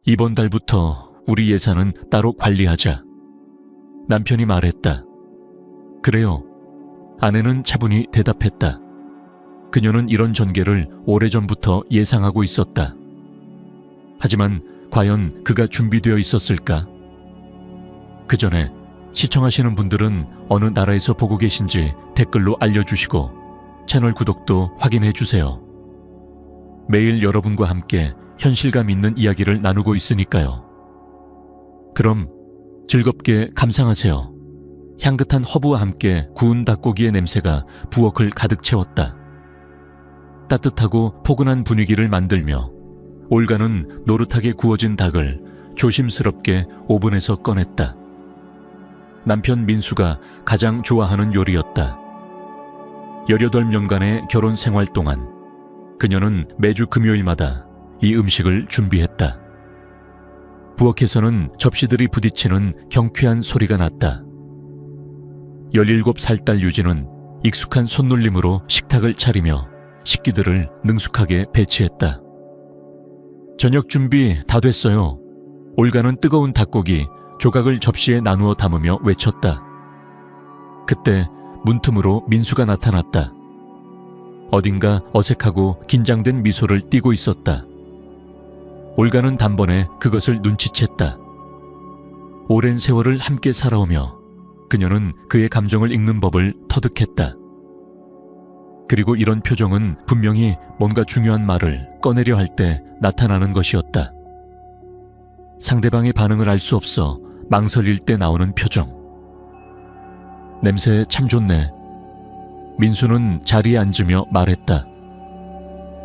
이번 달부터 우리 예산은 따로 관리하자. 남편이 말했다. 그래요. 아내는 차분히 대답했다. 그녀는 이런 전개를 오래전부터 예상하고 있었다. 하지만 과연 그가 준비되어 있었을까? 그 전에 시청하시는 분들은 어느 나라에서 보고 계신지 댓글로 알려주시고 채널 구독도 확인해 주세요. 매일 여러분과 함께 현실감 있는 이야기를 나누고 있으니까요. 그럼 즐겁게 감상하세요. 향긋한 허브와 함께 구운 닭고기의 냄새가 부엌을 가득 채웠다. 따뜻하고 포근한 분위기를 만들며 올가는 노릇하게 구워진 닭을 조심스럽게 오븐에서 꺼냈다. 남편 민수가 가장 좋아하는 요리였다. 18년간의 결혼 생활 동안 그녀는 매주 금요일마다 이 음식을 준비했다. 부엌에서는 접시들이 부딪히는 경쾌한 소리가 났다. 17살 딸 유진은 익숙한 손놀림으로 식탁을 차리며 식기들을 능숙하게 배치했다. 저녁 준비 다 됐어요. 올가는 뜨거운 닭고기 조각을 접시에 나누어 담으며 외쳤다. 그때 문틈으로 민수가 나타났다. 어딘가 어색하고 긴장된 미소를 띠고 있었다. 올가는 단번에 그것을 눈치챘다. 오랜 세월을 함께 살아오며 그녀는 그의 감정을 읽는 법을 터득했다. 그리고 이런 표정은 분명히 뭔가 중요한 말을 꺼내려 할 때 나타나는 것이었다. 상대방의 반응을 알 수 없어 망설일 때 나오는 표정. 냄새 참 좋네. 민수는 자리에 앉으며 말했다.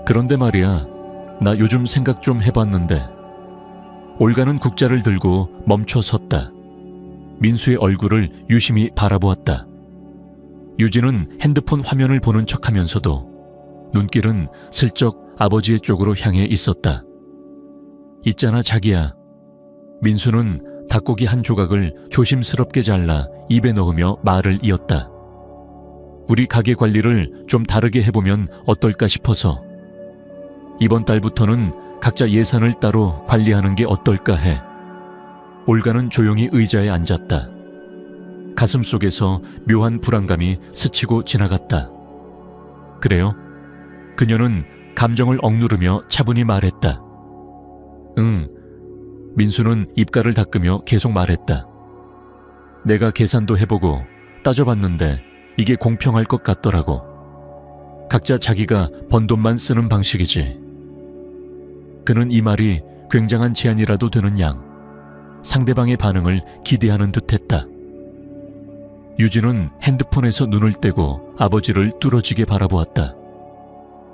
그런데 말이야, 나 요즘 생각 좀 해봤는데. 올가는 국자를 들고 멈춰 섰다. 민수의 얼굴을 유심히 바라보았다. 유진은 핸드폰 화면을 보는 척하면서도 눈길은 슬쩍 아버지의 쪽으로 향해 있었다. 있잖아 자기야. 민수는 닭고기 한 조각을 조심스럽게 잘라 입에 넣으며 말을 이었다. 우리 가게 관리를 좀 다르게 해보면 어떨까 싶어서. 이번 달부터는 각자 예산을 따로 관리하는 게 어떨까 해. 올가는 조용히 의자에 앉았다. 가슴 속에서 묘한 불안감이 스치고 지나갔다. 그래요? 그녀는 감정을 억누르며 차분히 말했다. 응. 민수는 입가를 닦으며 계속 말했다. 내가 계산도 해보고 따져봤는데 이게 공평할 것 같더라고. 각자 자기가 번 돈만 쓰는 방식이지. 그는 이 말이 굉장한 제안이라도 되는 양 상대방의 반응을 기대하는 듯했다. 유진은 핸드폰에서 눈을 떼고 아버지를 뚫어지게 바라보았다.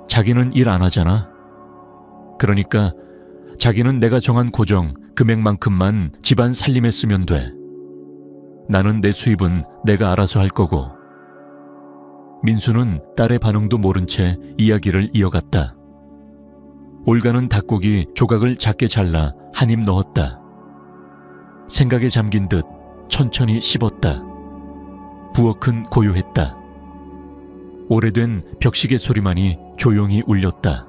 자기는 일 안 하잖아. 그러니까 자기는 내가 정한 고정 금액만큼만 집안 살림에 쓰면 돼. 나는 내 수입은 내가 알아서 할 거고. 민수는 딸의 반응도 모른 채 이야기를 이어갔다. 올가는 닭고기 조각을 작게 잘라 한 입 넣었다. 생각에 잠긴 듯 천천히 씹었다. 부엌은 고요했다. 오래된 벽시계 소리만이 조용히 울렸다.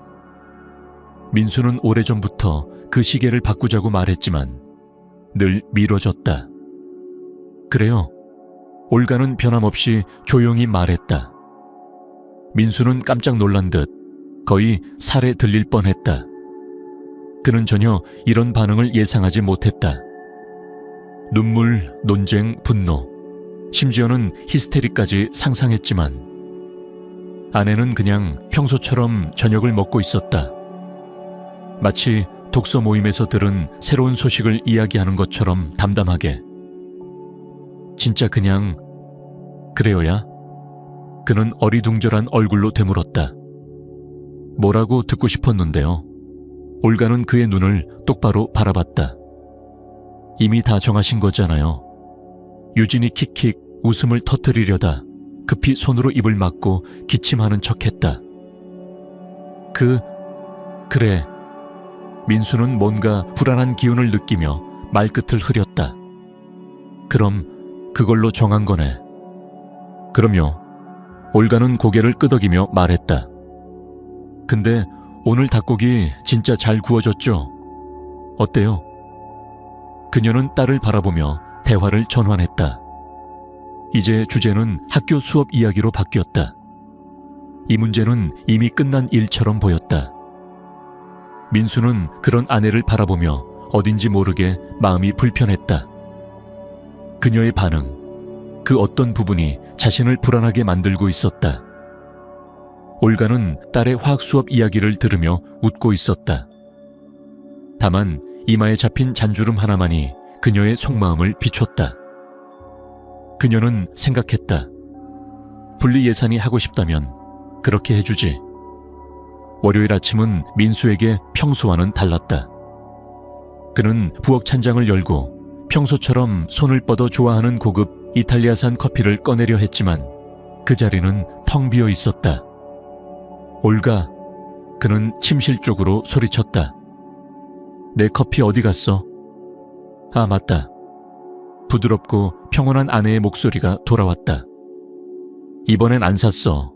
민수는 오래전부터 그 시계를 바꾸자고 말했지만 늘 미뤄졌다. 그래요. 올가는 변함없이 조용히 말했다. 민수는 깜짝 놀란 듯 거의 살에 들릴 뻔했다. 그는 전혀 이런 반응을 예상하지 못했다. 눈물, 논쟁, 분노, 심지어는 히스테리까지 상상했지만 아내는 그냥 평소처럼 저녁을 먹고 있었다. 마치 독서 모임에서 들은 새로운 소식을 이야기하는 것처럼 담담하게. 진짜 그냥 그래요야? 그는 어리둥절한 얼굴로 되물었다. 뭐라고 듣고 싶었는데요. 올가는 그의 눈을 똑바로 바라봤다. 이미 다 정하신 거잖아요. 유진이 킥킥 웃음을 터뜨리려다 급히 손으로 입을 막고 기침하는 척했다. 그래. 민수는 뭔가 불안한 기운을 느끼며 말끝을 흐렸다. 그럼 그걸로 정한 거네. 그럼요. 올가는 고개를 끄덕이며 말했다. 근데 오늘 닭고기 진짜 잘 구워졌죠? 어때요? 그녀는 딸을 바라보며 대화를 전환했다. 이제 주제는 학교 수업 이야기로 바뀌었다. 이 문제는 이미 끝난 일처럼 보였다. 민수는 그런 아내를 바라보며 어딘지 모르게 마음이 불편했다. 그녀의 반응, 그 어떤 부분이 자신을 불안하게 만들고 있었다. 올가는 딸의 화학 수업 이야기를 들으며 웃고 있었다. 다만 이마에 잡힌 잔주름 하나만이 그녀의 속마음을 비췄다. 그녀는 생각했다. 분리 예산이 하고 싶다면 그렇게 해주지. 월요일 아침은 민수에게 평소와는 달랐다. 그는 부엌 찬장을 열고 평소처럼 손을 뻗어 좋아하는 고급 이탈리아산 커피를 꺼내려 했지만 그 자리는 텅 비어 있었다. 올가, 그는 침실 쪽으로 소리쳤다. 내 커피 어디 갔어? 아, 맞다. 부드럽고 평온한 아내의 목소리가 돌아왔다. 이번엔 안 샀어.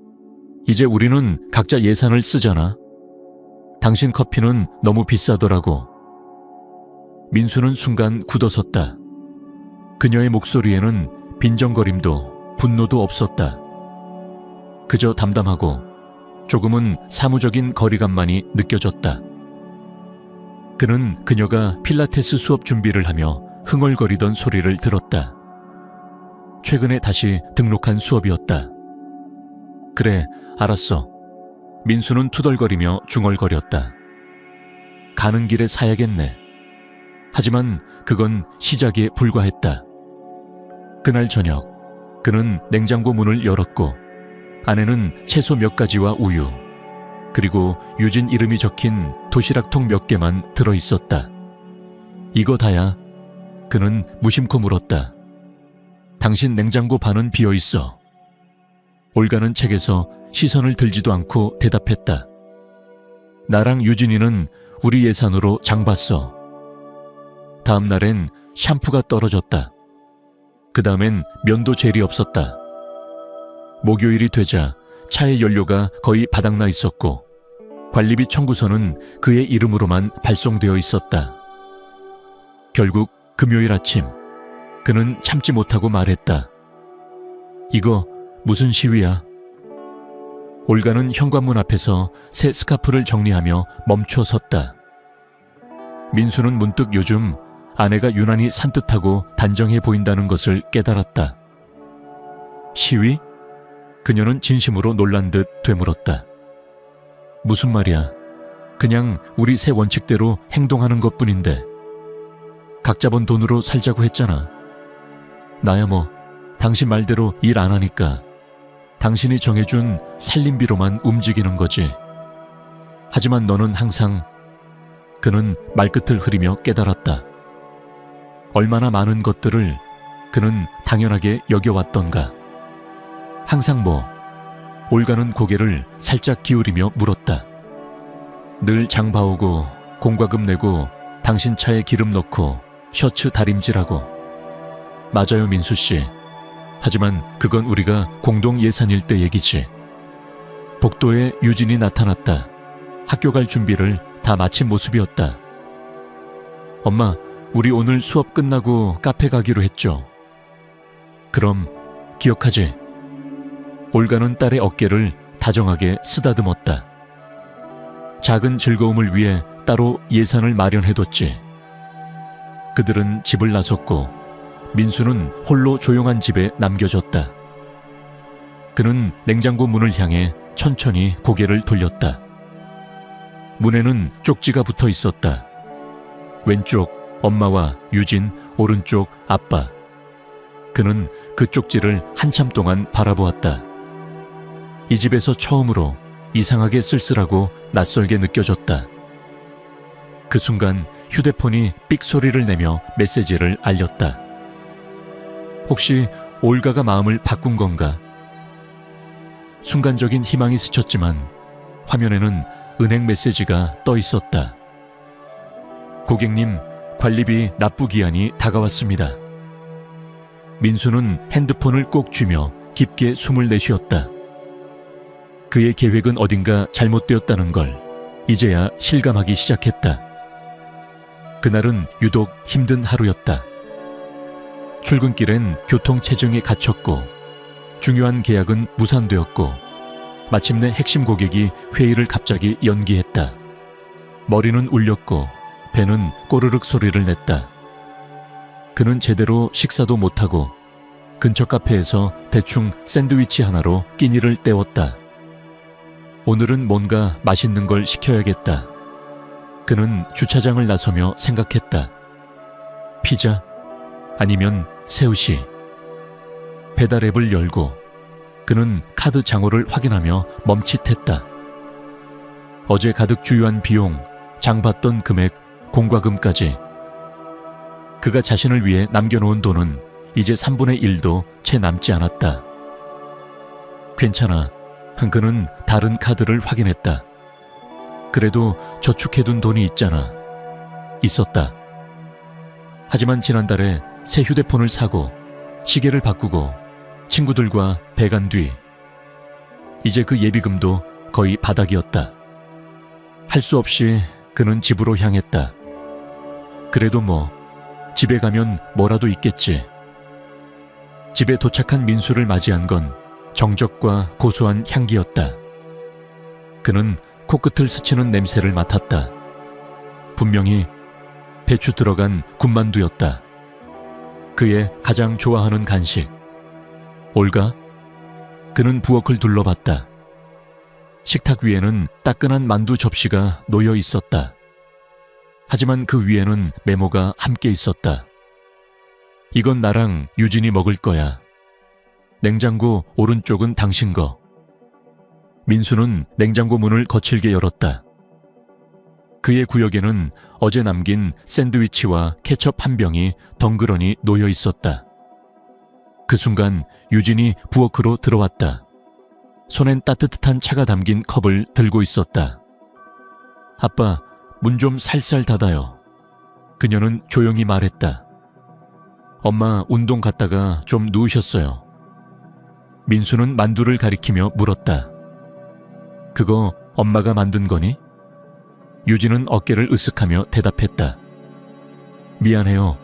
이제 우리는 각자 예산을 쓰잖아. 당신 커피는 너무 비싸더라고. 민수는 순간 굳어섰다. 그녀의 목소리에는 빈정거림도 분노도 없었다. 그저 담담하고 조금은 사무적인 거리감만이 느껴졌다. 그는 그녀가 필라테스 수업 준비를 하며 흥얼거리던 소리를 들었다. 최근에 다시 등록한 수업이었다. 그래, 알았어. 민수는 투덜거리며 중얼거렸다. 가는 길에 사야겠네. 하지만 그건 시작에 불과했다. 그날 저녁, 그는 냉장고 문을 열었고 안에는 채소 몇 가지와 우유, 그리고 유진 이름이 적힌 도시락통 몇 개만 들어있었다. 이거 다야? 그는 무심코 물었다. 당신 냉장고 반은 비어있어. 올가는 책에서 시선을 들지도 않고 대답했다. 나랑 유진이는 우리 예산으로 장 봤어. 다음 날엔 샴푸가 떨어졌다. 그 다음엔 면도 젤이 없었다. 목요일이 되자 차의 연료가 거의 바닥나 있었고 관리비 청구서는 그의 이름으로만 발송되어 있었다. 결국 금요일 아침, 그는 참지 못하고 말했다. 이거 무슨 시위야? 올가는 현관문 앞에서 새 스카프를 정리하며 멈춰 섰다. 민수는 문득 요즘 아내가 유난히 산뜻하고 단정해 보인다는 것을 깨달았다. 시위? 그녀는 진심으로 놀란 듯 되물었다. 무슨 말이야? 그냥 우리 새 원칙대로 행동하는 것뿐인데. 각자 번 돈으로 살자고 했잖아. 나야 뭐 당신 말대로 일 안 하니까 당신이 정해준 살림비로만 움직이는 거지. 하지만 너는 항상... 그는 말끝을 흐리며 깨달았다. 얼마나 많은 것들을 그는 당연하게 여겨왔던가. 항상 뭐? 올가는 고개를 살짝 기울이며 물었다. 늘 장 봐오고 공과금 내고 당신 차에 기름 넣고 셔츠 다림질하고. 맞아요, 민수씨. 하지만 그건 우리가 공동 예산일 때 얘기지. 복도에 유진이 나타났다. 학교 갈 준비를 다 마친 모습이었다. 엄마, 우리 오늘 수업 끝나고 카페 가기로 했죠. 그럼 기억하지? 올가는 딸의 어깨를 다정하게 쓰다듬었다. 작은 즐거움을 위해 따로 예산을 마련해뒀지. 그들은 집을 나섰고 민수는 홀로 조용한 집에 남겨졌다. 그는 냉장고 문을 향해 천천히 고개를 돌렸다. 문에는 쪽지가 붙어 있었다. 왼쪽 엄마와 유진, 오른쪽 아빠. 그는 그 쪽지를 한참 동안 바라보았다. 이 집에서 처음으로 이상하게 쓸쓸하고 낯설게 느껴졌다. 그 순간 휴대폰이 삑 소리를 내며 메시지를 알렸다. 혹시 올가가 마음을 바꾼 건가? 순간적인 희망이 스쳤지만 화면에는 은행 메시지가 떠 있었다. 고객님, 관리비 납부 기한이 다가왔습니다. 민수는 핸드폰을 꼭 쥐며 깊게 숨을 내쉬었다. 그의 계획은 어딘가 잘못되었다는 걸 이제야 실감하기 시작했다. 그날은 유독 힘든 하루였다. 출근길엔 교통체증에 갇혔고 중요한 계약은 무산되었고 마침내 핵심 고객이 회의를 갑자기 연기했다. 머리는 울렸고 배는 꼬르륵 소리를 냈다. 그는 제대로 식사도 못하고 근처 카페에서 대충 샌드위치 하나로 끼니를 때웠다. 오늘은 뭔가 맛있는 걸 시켜야겠다. 그는 주차장을 나서며 생각했다. 피자? 아니면 새우시? 배달 앱을 열고 그는 카드 장호를 확인하며 멈칫했다. 어제 가득 주유한 비용, 장 봤던 금액, 공과금까지. 그가 자신을 위해 남겨놓은 돈은 이제 3분의 1도 채 남지 않았다. 괜찮아. 그는 다른 카드를 확인했다. 그래도 저축해둔 돈이 있잖아. 있었다. 하지만 지난달에 새 휴대폰을 사고 시계를 바꾸고 친구들과 배간 뒤 이제 그 예비금도 거의 바닥이었다. 할 수 없이 그는 집으로 향했다. 그래도 뭐 집에 가면 뭐라도 있겠지. 집에 도착한 민수를 맞이한 건 정적과 고소한 향기였다. 그는 코끝을 스치는 냄새를 맡았다. 분명히 배추 들어간 군만두였다. 그의 가장 좋아하는 간식. 올가? 그는 부엌을 둘러봤다. 식탁 위에는 따끈한 만두 접시가 놓여 있었다. 하지만 그 위에는 메모가 함께 있었다. 이건 나랑 유진이 먹을 거야. 냉장고 오른쪽은 당신 거. 민수는 냉장고 문을 거칠게 열었다. 그의 구역에는 어제 남긴 샌드위치와 케첩 한 병이 덩그러니 놓여 있었다. 그 순간 유진이 부엌으로 들어왔다. 손엔 따뜻한 차가 담긴 컵을 들고 있었다. 아빠, 문 좀 살살 닫아요. 그녀는 조용히 말했다. 엄마 운동 갔다가 좀 누우셨어요. 민수는 만두를 가리키며 물었다. 그거 엄마가 만든 거니? 유진은 어깨를 으쓱하며 대답했다. 미안해요.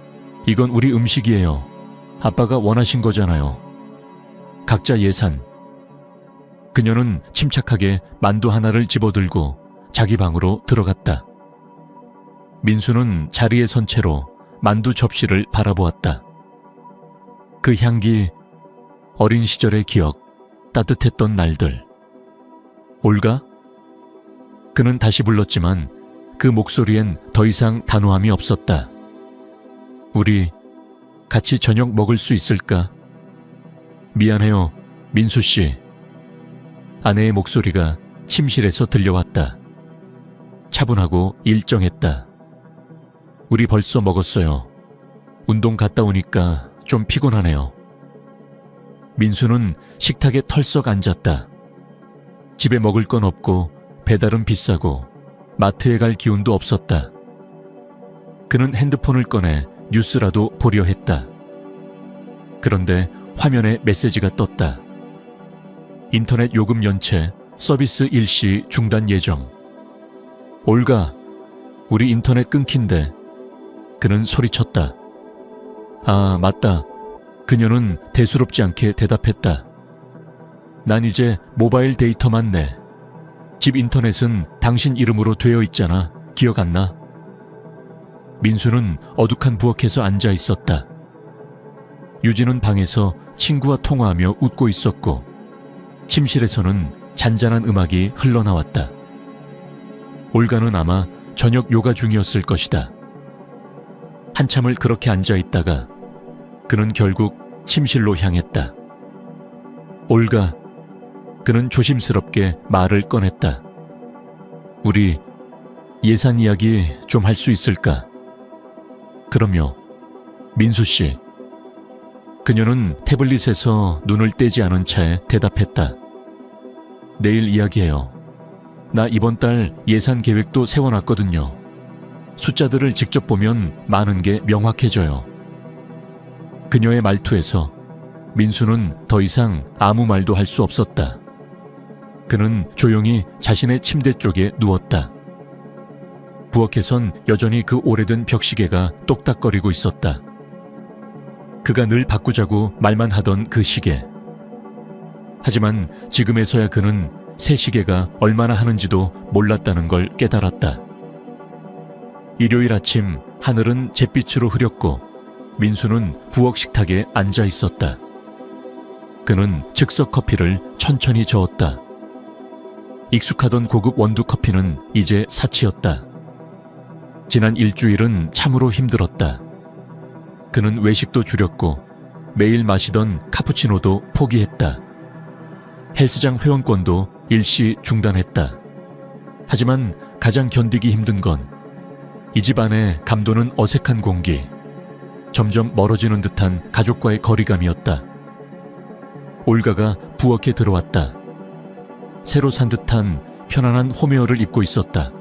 이건 우리 음식이에요. 아빠가 원하신 거잖아요. 각자 예산. 그녀는 침착하게 만두 하나를 집어들고 자기 방으로 들어갔다. 민수는 자리에 선 채로 만두 접시를 바라보았다. 그 향기, 어린 시절의 기억, 따뜻했던 날들. 올가? 그는 다시 불렀지만 그 목소리엔 더 이상 단호함이 없었다. 우리 같이 저녁 먹을 수 있을까? 미안해요, 민수 씨. 아내의 목소리가 침실에서 들려왔다. 차분하고 일정했다. 우리 벌써 먹었어요. 운동 갔다 오니까 좀 피곤하네요. 민수는 식탁에 털썩 앉았다. 집에 먹을 건 없고 배달은 비싸고 마트에 갈 기운도 없었다. 그는 핸드폰을 꺼내 뉴스라도 보려 했다. 그런데 화면에 메시지가 떴다. 인터넷 요금 연체, 서비스 일시 중단 예정. 올가, 우리 인터넷 끊긴대. 그는 소리쳤다. 아, 맞다. 그녀는 대수롭지 않게 대답했다. 난 이제 모바일 데이터만 내. 집 인터넷은 당신 이름으로 되어 있잖아. 기억 안 나? 민수는 어둑한 부엌에서 앉아 있었다. 유진은 방에서 친구와 통화하며 웃고 있었고 침실에서는 잔잔한 음악이 흘러나왔다. 올가는 아마 저녁 요가 중이었을 것이다. 한참을 그렇게 앉아 있다가 그는 결국 침실로 향했다. 올가, 그는 조심스럽게 말을 꺼냈다. 우리 예산 이야기 좀 할 수 있을까? 그럼요, 민수 씨. 그녀는 태블릿에서 눈을 떼지 않은 채 대답했다. 내일 이야기해요. 나 이번 달 예산 계획도 세워놨거든요. 숫자들을 직접 보면 많은 게 명확해져요. 그녀의 말투에서 민수는 더 이상 아무 말도 할 수 없었다. 그는 조용히 자신의 침대 쪽에 누웠다. 부엌에선 여전히 그 오래된 벽시계가 똑딱거리고 있었다. 그가 늘 바꾸자고 말만 하던 그 시계. 하지만 지금에서야 그는 새 시계가 얼마나 하는지도 몰랐다는 걸 깨달았다. 일요일 아침 하늘은 잿빛으로 흐렸고 민수는 부엌 식탁에 앉아 있었다. 그는 즉석 커피를 천천히 저었다. 익숙하던 고급 원두 커피는 이제 사치였다. 지난 일주일은 참으로 힘들었다. 그는 외식도 줄였고 매일 마시던 카푸치노도 포기했다. 헬스장 회원권도 일시 중단했다. 하지만 가장 견디기 힘든 건 이 집 안에 감도는 어색한 공기, 점점 멀어지는 듯한 가족과의 거리감이었다. 올가가 부엌에 들어왔다. 새로 산 듯한 편안한 홈웨어를 입고 있었다.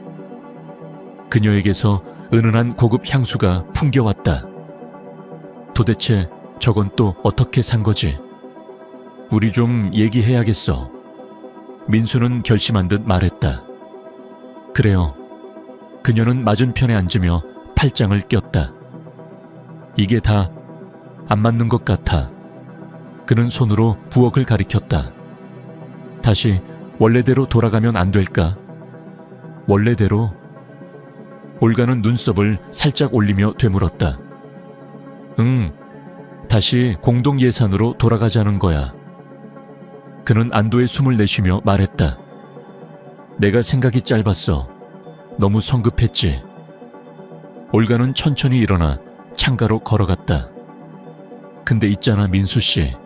그녀에게서 은은한 고급 향수가 풍겨왔다. 도대체 저건 또 어떻게 산 거지? 우리 좀 얘기해야겠어. 민수는 결심한 듯 말했다. 그래요. 그녀는 맞은편에 앉으며 팔짱을 꼈다. 이게 다 안 맞는 것 같아. 그는 손으로 부엌을 가리켰다. 다시 원래대로 돌아가면 안 될까? 원래대로? 올가는 눈썹을 살짝 올리며 되물었다. 응, 다시 공동 예산으로 돌아가자는 거야. 그는 안도의 숨을 내쉬며 말했다. 내가 생각이 짧았어. 너무 성급했지. 올가는 천천히 일어나 창가로 걸어갔다. 근데 있잖아, 민수 씨.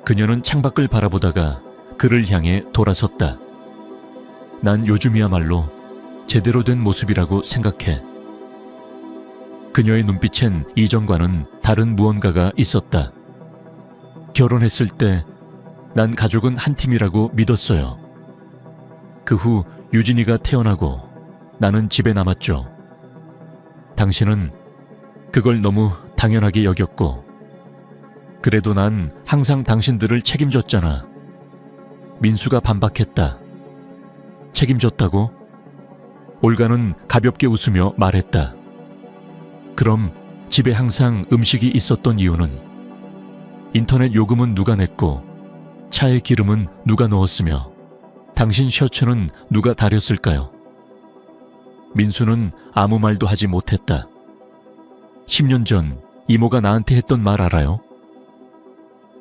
그녀는 창밖을 바라보다가 그를 향해 돌아섰다. 난 요즘이야말로 제대로 된 모습이라고 생각해. 그녀의 눈빛엔 이전과는 다른 무언가가 있었다. 결혼했을 때 난 가족은 한 팀이라고 믿었어요. 그 후 유진이가 태어나고 나는 집에 남았죠. 당신은 그걸 너무 당연하게 여겼고, 그래도 난 항상 당신들을 책임졌잖아. 민수가 반박했다. 책임졌다고? 올가는 가볍게 웃으며 말했다. 그럼 집에 항상 음식이 있었던 이유는 인터넷 요금은 누가 냈고 차에 기름은 누가 넣었으며 당신 셔츠는 누가 다렸을까요? 민수는 아무 말도 하지 못했다. 10년 전 이모가 나한테 했던 말 알아요?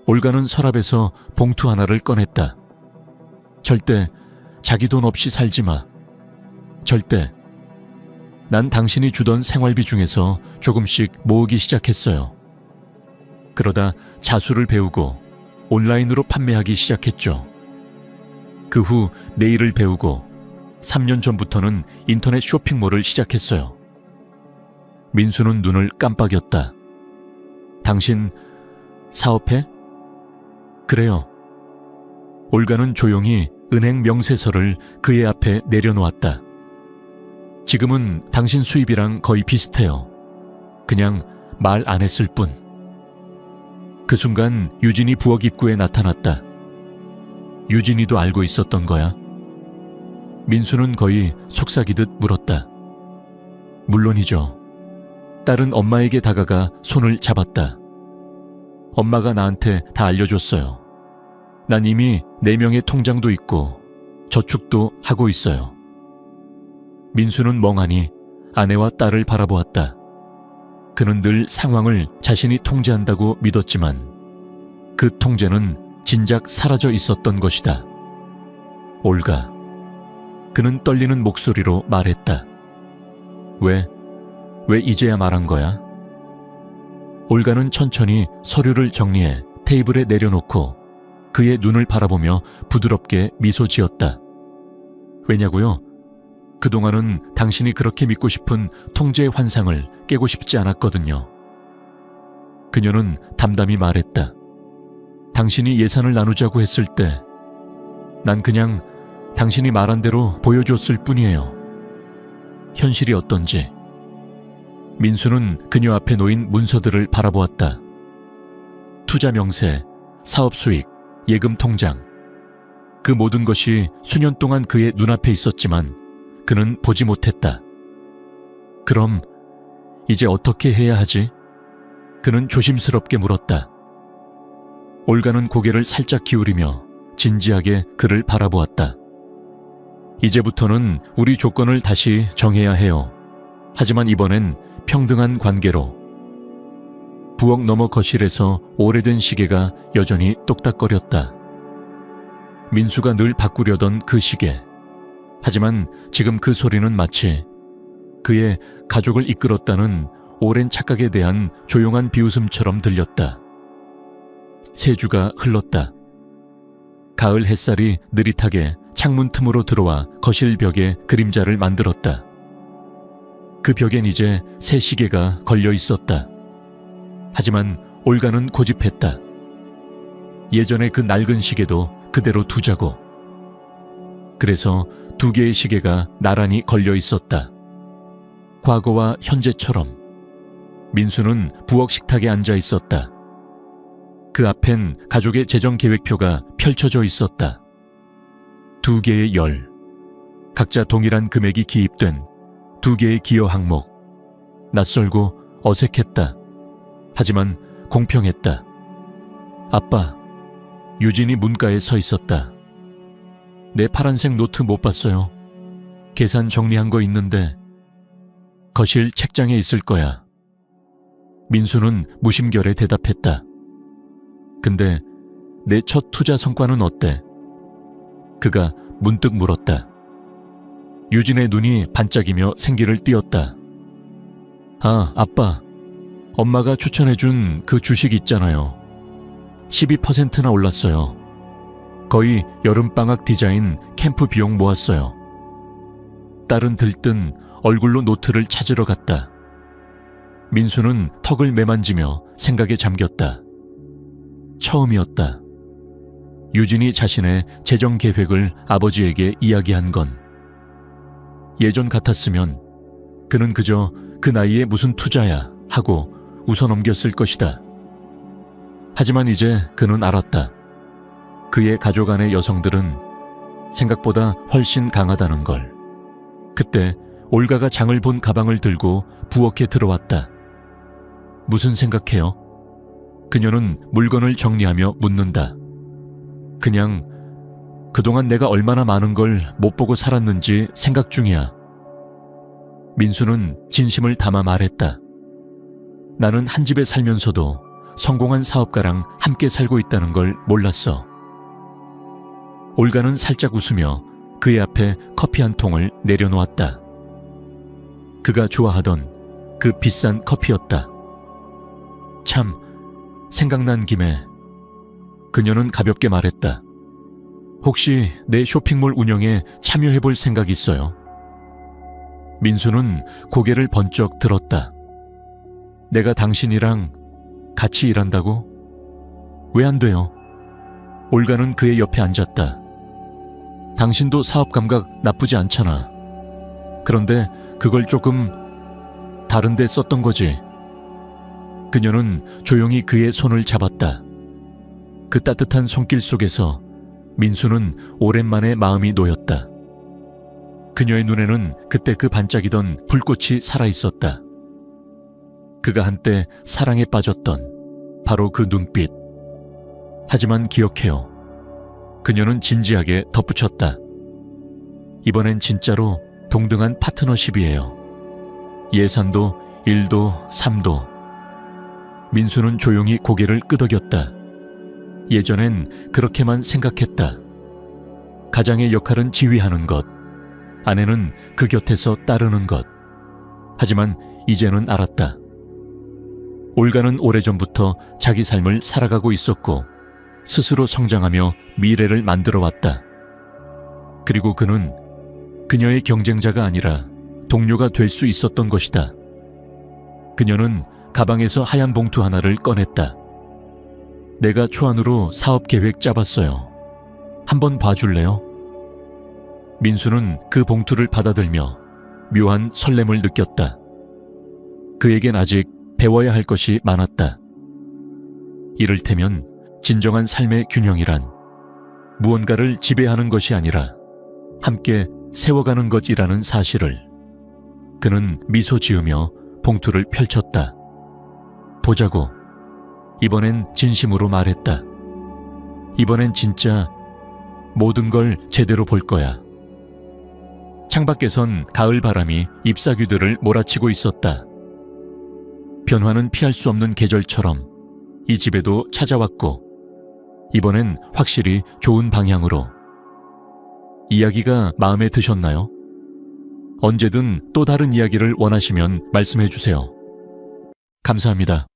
올가는 서랍에서 봉투 하나를 꺼냈다. 절대 자기 돈 없이 살지 마. 절대. 난 당신이 주던 생활비 중에서 조금씩 모으기 시작했어요. 그러다 자수를 배우고 온라인으로 판매하기 시작했죠. 그 후 네일을 배우고 3년 전부터는 인터넷 쇼핑몰을 시작했어요. 민수는 눈을 깜빡였다. 당신 사업해? 그래요. 올가는 조용히 은행 명세서를 그의 앞에 내려놓았다. 지금은 당신 수입이랑 거의 비슷해요. 그냥 말 안 했을 뿐. 그 순간 유진이 부엌 입구에 나타났다. 유진이도 알고 있었던 거야? 민수는 거의 속삭이듯 물었다. 물론이죠. 딸은 엄마에게 다가가 손을 잡았다. 엄마가 나한테 다 알려줬어요. 난 이미 4명의 통장도 있고 저축도 하고 있어요. 민수는 멍하니 아내와 딸을 바라보았다. 그는 늘 상황을 자신이 통제한다고 믿었지만 그 통제는 진작 사라져 있었던 것이다. 올가. 그는 떨리는 목소리로 말했다. 왜 이제야 말한 거야? 올가는 천천히 서류를 정리해 테이블에 내려놓고 그의 눈을 바라보며 부드럽게 미소 지었다. 왜냐고요? 그동안은 당신이 그렇게 믿고 싶은 통제의 환상을 깨고 싶지 않았거든요. 그녀는 담담히 말했다. 당신이 예산을 나누자고 했을 때 난 그냥 당신이 말한 대로 보여줬을 뿐이에요. 현실이 어떤지. 민수는 그녀 앞에 놓인 문서들을 바라보았다. 투자 명세, 사업 수익, 예금 통장. 그 모든 것이 수년 동안 그의 눈앞에 있었지만 그는 보지 못했다. 그럼 이제 어떻게 해야 하지? 그는 조심스럽게 물었다. 올가는 고개를 살짝 기울이며 진지하게 그를 바라보았다. 이제부터는 우리 조건을 다시 정해야 해요. 하지만 이번엔 평등한 관계로. 부엌 너머 거실에서 오래된 시계가 여전히 똑딱거렸다. 민수가 늘 바꾸려던 그 시계. 하지만 지금 그 소리는 마치 그의 가족을 이끌었다는 오랜 착각에 대한 조용한 비웃음처럼 들렸다. 세 주가 흘렀다. 가을 햇살이 느릿하게 창문 틈으로 들어와 거실 벽에 그림자를 만들었다. 그 벽엔 이제 새 시계가 걸려 있었다. 하지만 올가는 고집했다. 예전에 그 낡은 시계도 그대로 두자고. 그래서 두 개의 시계가 나란히 걸려 있었다. 과거와 현재처럼. 민수는 부엌 식탁에 앉아 있었다. 그 앞엔 가족의 재정 계획표가 펼쳐져 있었다. 두 개의 열, 각자 동일한 금액이 기입된 두 개의 기여 항목. 낯설고 어색했다. 하지만 공평했다. 아빠, 유진이 문가에 서 있었다. 내 파란색 노트 못 봤어요. 계산 정리한 거 있는데 거실 책장에 있을 거야. 민수는 무심결에 대답했다. 근데 내 첫 투자 성과는 어때? 그가 문득 물었다. 유진의 눈이 반짝이며 생기를 띄었다. 아, 아빠. 엄마가 추천해준 그 주식 있잖아요. 12%나 올랐어요. 거의 여름방학 디자인 캠프 비용 모았어요. 딸은 들뜬 얼굴로 노트를 찾으러 갔다. 민수는 턱을 매만지며 생각에 잠겼다. 처음이었다. 유진이 자신의 재정 계획을 아버지에게 이야기한 건. 예전 같았으면 그는 그저 그 나이에 무슨 투자야 하고 웃어넘겼을 것이다. 하지만 이제 그는 알았다. 그의 가족 안의 여성들은 생각보다 훨씬 강하다는 걸. 그때 올가가 장을 본 가방을 들고 부엌에 들어왔다. 무슨 생각해요? 그녀는 물건을 정리하며 묻는다. 그냥 그동안 내가 얼마나 많은 걸 못 보고 살았는지 생각 중이야. 민수는 진심을 담아 말했다. 나는 한 집에 살면서도 성공한 사업가랑 함께 살고 있다는 걸 몰랐어. 올가는 살짝 웃으며 그의 앞에 커피 한 통을 내려놓았다. 그가 좋아하던 그 비싼 커피였다. 참, 생각난 김에 그녀는 가볍게 말했다. 혹시 내 쇼핑몰 운영에 참여해볼 생각 있어요? 민수는 고개를 번쩍 들었다. 내가 당신이랑 같이 일한다고? 왜 안 돼요? 올가는 그의 옆에 앉았다. 당신도 사업 감각 나쁘지 않잖아. 그런데 그걸 조금 다른 데 썼던 거지. 그녀는 조용히 그의 손을 잡았다. 그 따뜻한 손길 속에서 민수는 오랜만에 마음이 놓였다. 그녀의 눈에는 그때 그 반짝이던 불꽃이 살아있었다. 그가 한때 사랑에 빠졌던 바로 그 눈빛. 하지만 기억해요. 그녀는 진지하게 덧붙였다. 이번엔 진짜로 동등한 파트너십이에요. 예산도, 일도, 삶도. 민수는 조용히 고개를 끄덕였다. 예전엔 그렇게만 생각했다. 가장의 역할은 지휘하는 것, 아내는 그 곁에서 따르는 것. 하지만 이제는 알았다. 올가는 오래전부터 자기 삶을 살아가고 있었고 스스로 성장하며 미래를 만들어 왔다. 그리고 그는 그녀의 경쟁자가 아니라 동료가 될 수 있었던 것이다. 그녀는 가방에서 하얀 봉투 하나를 꺼냈다. 내가 초안으로 사업 계획 짜봤어요. 한번 봐줄래요? 민수는 그 봉투를 받아들며 묘한 설렘을 느꼈다. 그에겐 아직 배워야 할 것이 많았다. 이를테면 진정한 삶의 균형이란 무언가를 지배하는 것이 아니라 함께 세워가는 것이라는 사실을. 그는 미소 지으며 봉투를 펼쳤다. 보자고. 이번엔 진심으로 말했다. 이번엔 진짜 모든 걸 제대로 볼 거야. 창밖에선 가을 바람이 잎사귀들을 몰아치고 있었다. 변화는 피할 수 없는 계절처럼 이 집에도 찾아왔고, 이번엔 확실히 좋은 방향으로. 이야기가 마음에 드셨나요? 언제든 또 다른 이야기를 원하시면 말씀해 주세요. 감사합니다.